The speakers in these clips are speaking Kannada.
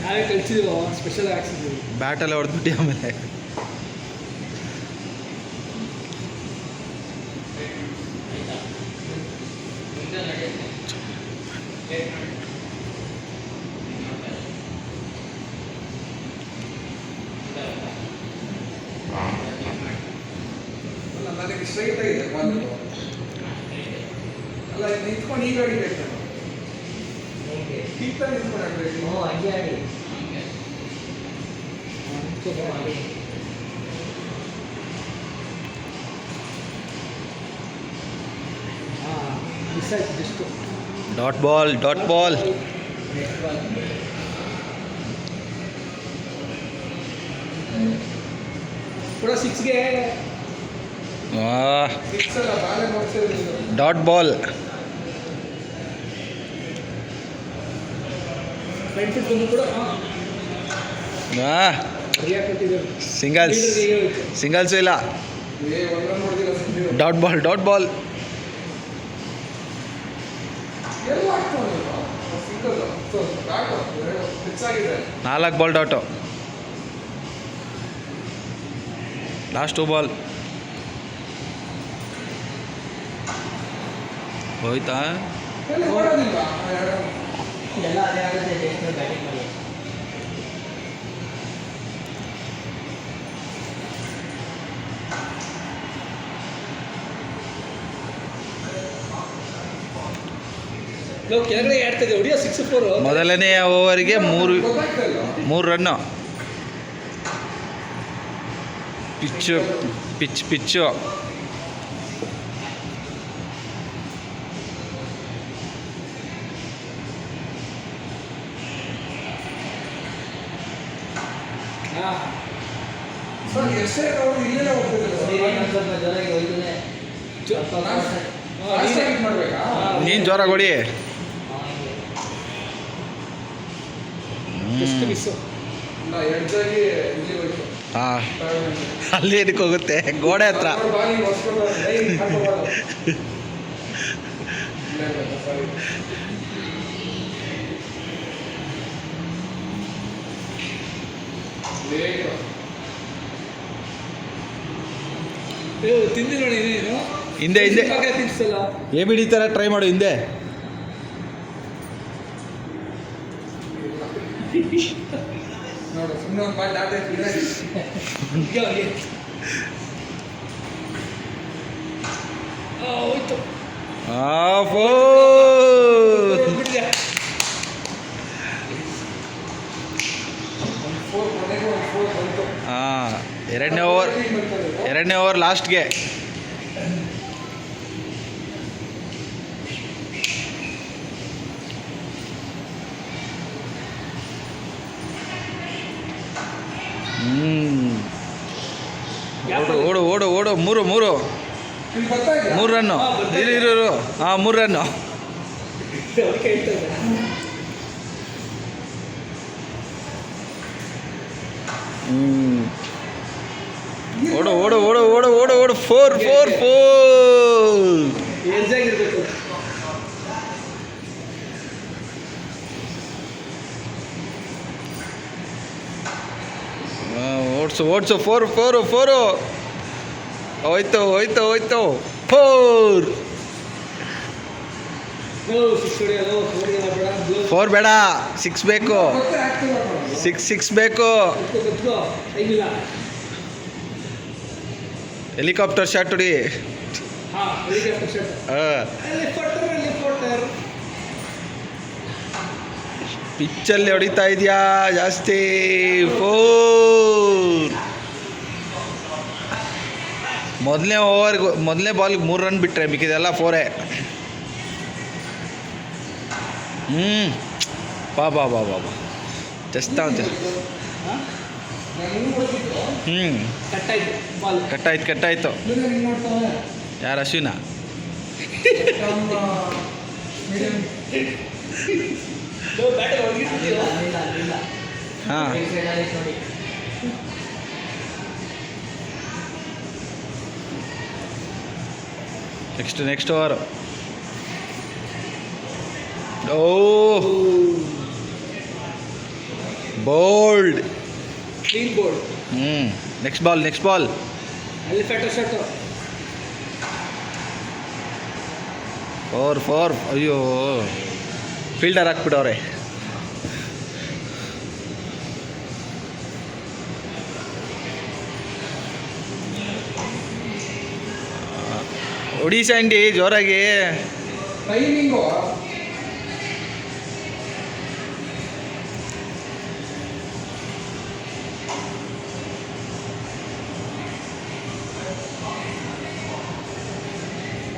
ನಾವೇ ಕಳಿಸಿದ್ವಿ, ಸ್ಪೆಷಲ್ ಹಾಕ್ಸಿದ್ವಿ. ಬ್ಯಾಟೆಲ್ಲ ಹೊಡೆದ್ಬಿಟ್ಟು ಆಮೇಲೆ ನನಗೆ ಸ್ಟ್ರೈಟ್ ಆಗಿದೆ ಅಲ್ಲ, ನಿಂತ್ಕೊಂಡು ಈಗ ಆಡಿಬೇಕು, ಕಿತ್ತ ನಿಂತ್ಕೊಂಡು ಆಡಬೇಕು. ಹಂಗೆ ಆಡಿ ಮಿಸ್ ಆಯ್ತು ಜಸ್ಟು. ಡಾಟ್ ಬಾಲ್ ಕೂಡ 6ಗೆ ಸಿಕ್ಸ್ ಅಲ್ಲ, ಬಾಳೆ ನೋಡ್ಸಿದ್ರು. ಡಾಟ್ ಬಾಲ್ ಫ್ರಂಟ್ ಫುಟ್ ಬಂದು ಕೂಡ ರಿಯಾಕ್ಟ್ ಕೊಟ್ಟಿದ್ದಾರೆ. ಸಿಂಗಲ್ಸು ಇಲ್ಲ. ಒಂದು ರನ್ ಹೊಡೆದಿಲ್ಲ ಸಂಜೀವ್. ಡಾಟ್ ಬಾಲ್ ಎಲ್ಲ ಆಗ್ತಾನೆ ಸಿಂಗಲ್ ಬ್ಯಾಟ್ ಫಿಕ್ಸ್ ಆಗಿದೆ. 4 ಬಾಲ್ ಡಾಟು. ಲಾಸ್ಟ್ 2 ಬಾಲ್ ಹೋಯ್ತಾ? ಎಲ್ಲಿ ಓಡೋದಿಲ್ಲ. ಎಲ್ಲ ಅದೇ ಆಗುತ್ತೆ. ಬ್ಯಾಟಿಂಗ್ ಮಾಡಿ ಕೆಳಗಡೆ ಆಡ್ತಿದ್ದೆ ಹೊಡಿಯೋ 6-4. ಮೊದಲನೇ ಓವರಿಗೆ 3 ರನ್ನು. ಪಿಚ್ಚು ಸರ್ ಎಷ್ಟೇ ಅವರು ಇಲ್ಲೆಲ್ಲ ಮಾಡ್ಬೇಕಾ? ನೀನು ಜೋರಾಗಿ ಹೊಡಿ. ಎಷ್ಟು ಮಿಸ್ಸು. ಇಲ್ಲ, ಎಡ್ಜಾಗಿ ಇಲ್ಲಿ ಹೋಯ್ತು. ಹಾಂ, ಅಲ್ಲಿ ಏನಕ್ಕೆ ಹೋಗುತ್ತೆ? ಗೋಡೆ ಹತ್ರ. ಬಾಲಿ ಹೊಸ್ಕೊಂಡು ತಿಂದಿ ನೋಡಿ ನೀನು ಹಿಂದೆ ತಿನ್ಸಲ್ಲ. ABD ಥರ ಟ್ರೈ ಮಾಡು ಹಿಂದೆ. ನೋಡು, ಸುಮ್ಮನೆ ಒಂದು ಬಾಲ್ ದಾಟ ಹೋಯ್ತು. ಹಾಂ, ಎರಡನೇ ಓವರ್ ಲಾಸ್ಟ್ಗೆ. ಓಡು 3 ರನ್ನು. ಇರು. ಹಾಂ, 3 ರನ್ನು. ಓಡು 4 ಏಜಾಗಿರ್ಬೇಕು. ಓಡ್ಸು 4 ಹೋಯ್ತು 4. 4 ಬೇಡ, 6 ಬೇಕು. 6 ಬೇಕು. ಹೆಲಿಕಾಪ್ಟರ್ ಶಾಟ್ ಹೊಡಿ. ಪಿಚ್ಚಲ್ಲಿ ಹೊಡಿತಾ ಇದೆಯಾ ಜಾಸ್ತಿ. 4. ಮೊದಲನೇ ಬಾಲ್ಗೆ 3 ರನ್ ಬಿಟ್ಟರೆ ಮಿಕ್ಕಿದೆಲ್ಲ 4. ಬಾ ಜಸ್ಟ್ ಅಂತ. ಕಟ್ಟಾಯ್ತು. ಯಾರು ಅಶ್ವಿನ? ಹಾಂ, next over oh bowled. Clean bowled. Next ball ಅಲ್ಲಿ ಫೆಟರ್ ಶರ್ಟು. 4 ಅಯ್ಯೋ ಫೀಲ್ಡರ್ ಹಾಕ್ಬಿಟ್ಟವ್ರೆ. ಹೊಡಿ ಸ್ಯಾಂಡಿ ಜೋರಾಗಿ. ಟೈಮಿಂಗು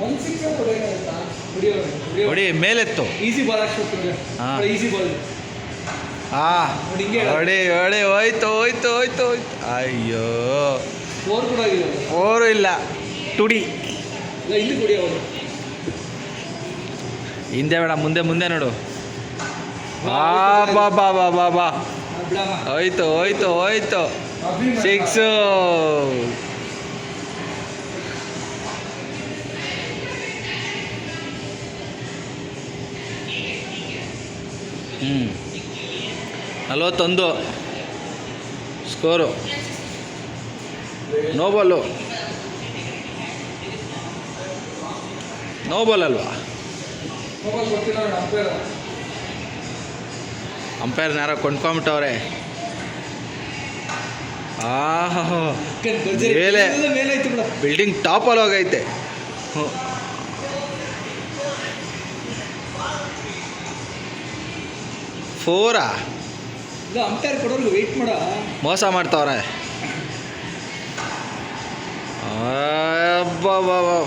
ಒಂದು ಸಿಕ್ಸ್ ಹೊಡೆಯೋಕ್ಕಾಗುತ್ತಾ? ಹೊಡಿ ಮೇಲೆತ್ತು. ಈಸಿ ಬಾಲ್ ಹಾಕ್ಸ್ಬಿಡ್ತಾರೆ. ಹಾ. Easy ball. ನೋಡಿ ಹಿಂಗೆ ಹೊಡಿ ಹೋಯ್ತು. ಅಯ್ಯೋ ಫೋರ್ ಕೂಡ ಆಗಿಲ್ಲ. 4 ಇಲ್ಲ, ಟುಡಿ. ಇಲ್ಲ ಇಲ್ಲಿ ಕೊಡಿ ಅವರು. ಹಿಂದೆ ಬೇಡ, ಮುಂದೆ ನೋಡು. ಬಾ ಹೋಯ್ತು 6. ಹ್ಞೂ 41 ಸ್ಕೋರು. ನೋ ಬಾಲ್ ಅಲ್ವಾ? ಗೊತ್ತಿಲ್ಲ ಅಂಪೇರ್. ಅಂಪೈರ್ನ ಯಾರೋ ಕೊಂಡ್ಕೊಂಬಿಟ್ಟವ್ರೆ. ಮೇಲೆ ಮೇಲಾಯ್ತು ಬಿಡ. ಬಿಲ್ಡಿಂಗ್ ಟಾಪಲ್ಲಿ ಹೋಗೈತೆ. ಫೋರಾ? ಇಲ್ಲ ಅಂಪೇರ್ ಕೊಡೋರ್ಗು ವೆಯ್ಟ್ ಮಾಡ. ಮೋಸ ಮಾಡ್ತಾವ್ರೆ.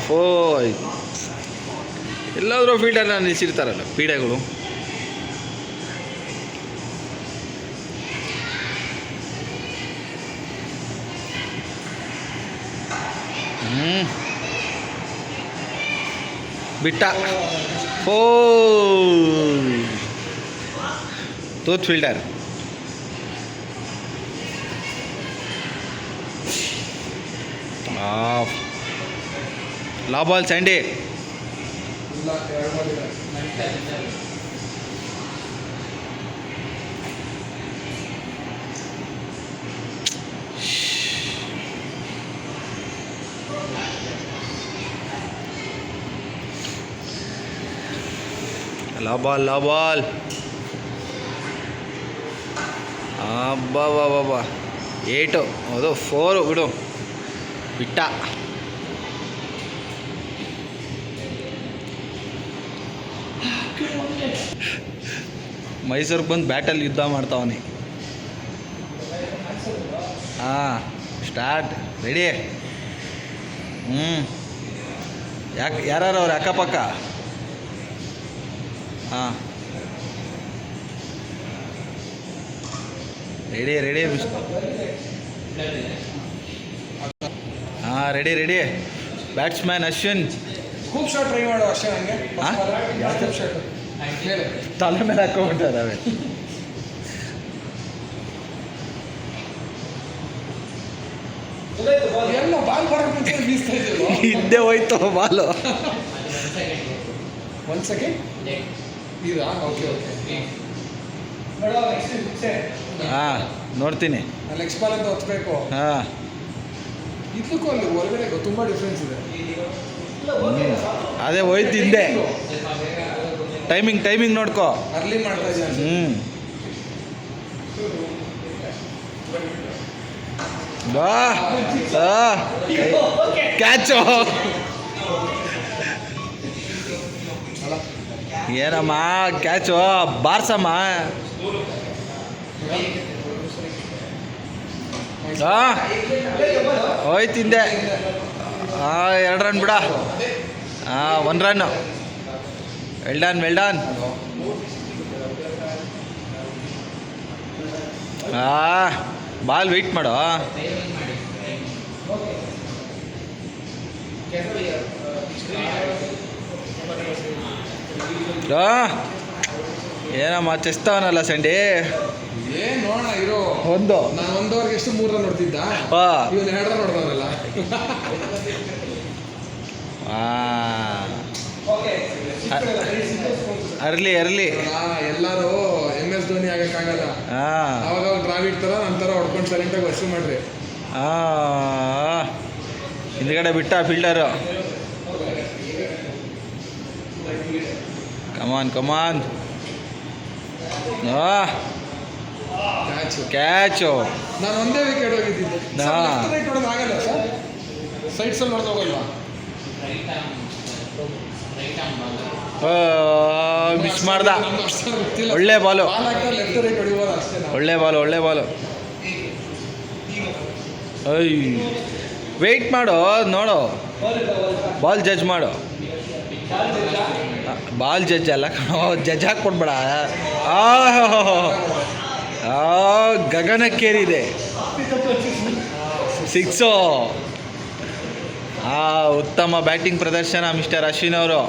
ಫೋಯ್ ಎಲ್ಲಾದರೂ ಫೀಲ್ಡರ್ನ ನಿಲ್ಲಿಸಿರ್ತಾರಲ್ಲ ಪೀಡೆಗಳು. ಬಿಟ್ಟ. ತೂತ್ ಫೀಲ್ಡರ್. ಲಾ ಬಾಲ್ ಸ್ಯಾಂಡಿ. ಇಲ್ಲ 2 ಬಾಲ್ ಇದೆ. ಲಾ ಬಾಲ್. ಅಬ್ಬಾ 8. ಅದು 4 ಬಿಡು. ಬಿಟ್ಟ. ಮೈಸೂರಿಗೆ ಬಂದು ಬ್ಯಾಟಲ್ಲಿ ಯುದ್ಧ ಮಾಡ್ತಾವನೆ. Start ready. ಯಾರು ಅವ್ರ ಅಕ್ಕಪಕ್ಕ? Ready ready batsman Ashwin. Scoop shot try ಮಾಡು ಅಷ್ಟೇ. ನನಗೆ ಸ್ಕೂಪ್ ಶಾಟ್ ಮೇಲೆ ತಲೆ ಮೇಲೆ ಹಾಕೊಂಡ್ಬಿಟ್ಟಿದ್ದಾವೆ. ಎಲ್ಲ ಬಾಲ್ ಬರೋಕ್ಕೆ ಮುಂಚೆ ಬೀಸ್ತಾ ಇದ್ದೀವಿ. ಹಿಂದೆ ಹೋಯ್ತು ಬಾಲು. 1 ಸೆಕೆಂಡ್ ಇದಾ? ಓಕೆ ನೋಡ್ತೀನಿ. ನೆಕ್ಸ್ಟ್ ಬಾಲ್ ಅಂತ ಹೊತ್ಬೇಕು. ಇದಕ್ಕೂ ಅಲ್ಲಿ ಹೊರಗಡೆ ತುಂಬ ಡಿಫ್ರೆನ್ಸ್ ಇದೆ. ಅದೇ ಹೋಯ್ತು ಹಿಂದೆ. ಟೈಮಿಂಗ್ ನೋಡ್ಕೋ. ಅರ್ಲಿ ಮಾಡ್ತಾ ಇದ್ದೀನಿ. ಕ್ಯಾಚು. ಏನಮ್ಮ ಕ್ಯಾಚು ಬಾರ್ಸಮ್ಮ. ಹೋಯ್ತು ಹಿಂದೆ. 2 ರನ್ ಬಿಡ. 1 run. Well done. Ball wait ಮಾಡು. ಏನಮ್ಮ ಚೆಸ್ತವನಲ್ಲ ಸಂಡಿ. ಏನ್ ನೋಡೋಣ ಇರೋ. ನಾನು 1 ಓವರ್ಗೆ ಎಷ್ಟು 3 ರನ್ ನೋಡ್ತಿದ್ದ. ಇವನು 2 ರನ್ ನೋಡ್ದವನಲ್ಲ. ಓಕೆ ಅರ್ಲಿ ಎಲ್ಲರೂ MS ಧೋನಿ ಆಗಕ್ಕಾಗಲ್ಲ. ಹಾಂ ಅವಾಗ ದ್ರಾವಿಡ್ ಥರ ನಂತರ ಹೊಡ್ಕೊಂಡು ಸೈಲೆಂಟಾಗಿ ವರ್ಷ ಮಾಡ್ರಿ. ಹಿಂದ್ಗಡೆ ಬಿಟ್ಟ ಫೀಲ್ಡರು. ಕಮಾನ್ ಕ್ಯಾಚು. ನಾನು ಒಂದೇ ವಿಕೆಟ್ ಹೋಗಿದ್ದಿದ್ದು. ರೈಟ್ ಹೊಡೆದು ಆಗಲ್ಲ ಸರ್, ಸೈಡ್ಸಲ್ಲಿ ಹೊಡೆದು ಹೋಗಲ್ವಾ? ಮಿಸ್ ಮಾಡ್ದ. ಒಳ್ಳೆ ಬಾಲು, ಲೆಫ್ಟ್ ರೈಟ್ ಹೊಡಿಬೋದು ಅಷ್ಟೇ. ಒಳ್ಳೆ ಬಾಲು. ಅಯ್ಯ, ವೆಯ್ಟ್ ಮಾಡು, ನೋಡು, ಬಾಲ್ ಜಡ್ಜ್ ಮಾಡು. ಬಾಲ್ ಜಡ್ಜ್ ಅಲ್ಲ, ಜಡ್ಜ್ ಹಾಕ್ಕೊಡ್ಬೇಡ. ಗಗನಕ್ಕೇರಿದೆ, 6. ಉತ್ತಮ ಬ್ಯಾಟಿಂಗ್ ಪ್ರದರ್ಶನ ಮಿಸ್ಟರ್ ಅಶ್ವಿನ್ ಅವರು.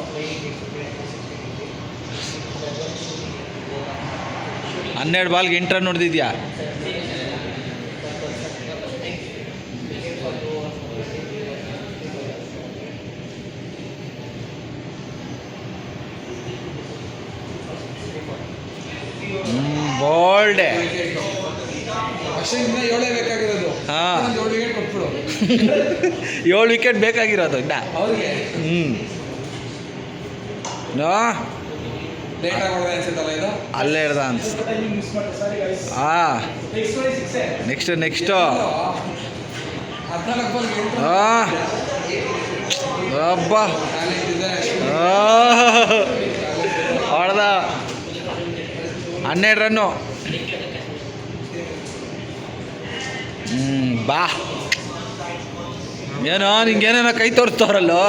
12 ಬಾಲ್ಗೆ 8 ರನ್ ಹೊಡೆದಿದ್ಯಾ. ಬೋಲ್ಡೆ. ಅಷ್ಟೇ, ಇನ್ನ 7 ಬೇಕಾಗಿರೋದು. 7 ವಿಕೆಟ್ ಕೊಟ್ಬಿಡು. 7 ವಿಕೆಟ್ ಬೇಕಾಗಿರೋದು ಇನ್ನ ಅವ್ರಿಗೆ. ಲೇಟಾಗಿ ಹೊಡೆದ ಅನ್ಸುತ್ತಲ್ಲ ಇದು. ಅಲ್ಲೇ ಇಡ್ದ ಅನ್ಸುತ್ತೆ. ನೆಕ್ಸ್ಟ್ 14 ಬಾಲ್ಗೆ 8 ಅಬ್ಬ ಹೊಡೆದ. 12 ರನ್ನು. ಬಾ, ಏನೋ ನಿಂಗೇನೇನೋ ಕೈ ತೋರಿಸ್ತವ್ರಲ್ಲೋ.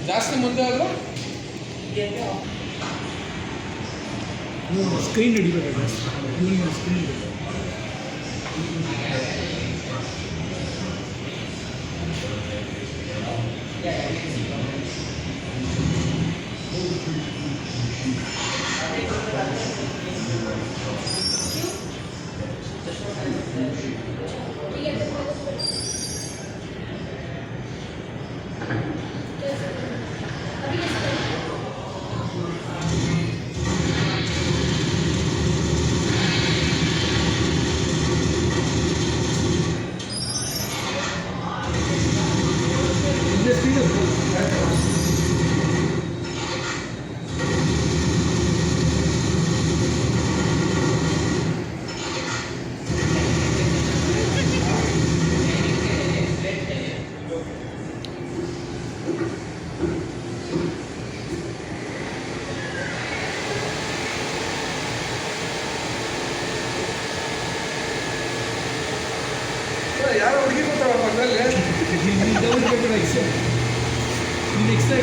ಜಾಸ್ತಿ ಮುಂದೆ ಆದ್ರು ಸ್ಕ್ರೀನ್ ಹಿಡಿಬೇಕು. ಸ್ಕ್ರೀನ್ ಯಾರೋ ಹುಡುಗಿ ಕೂತಾವ ಪಕ್ಕದಲ್ಲಿ. ಎಕ್ಸ್ಟ್ರಾ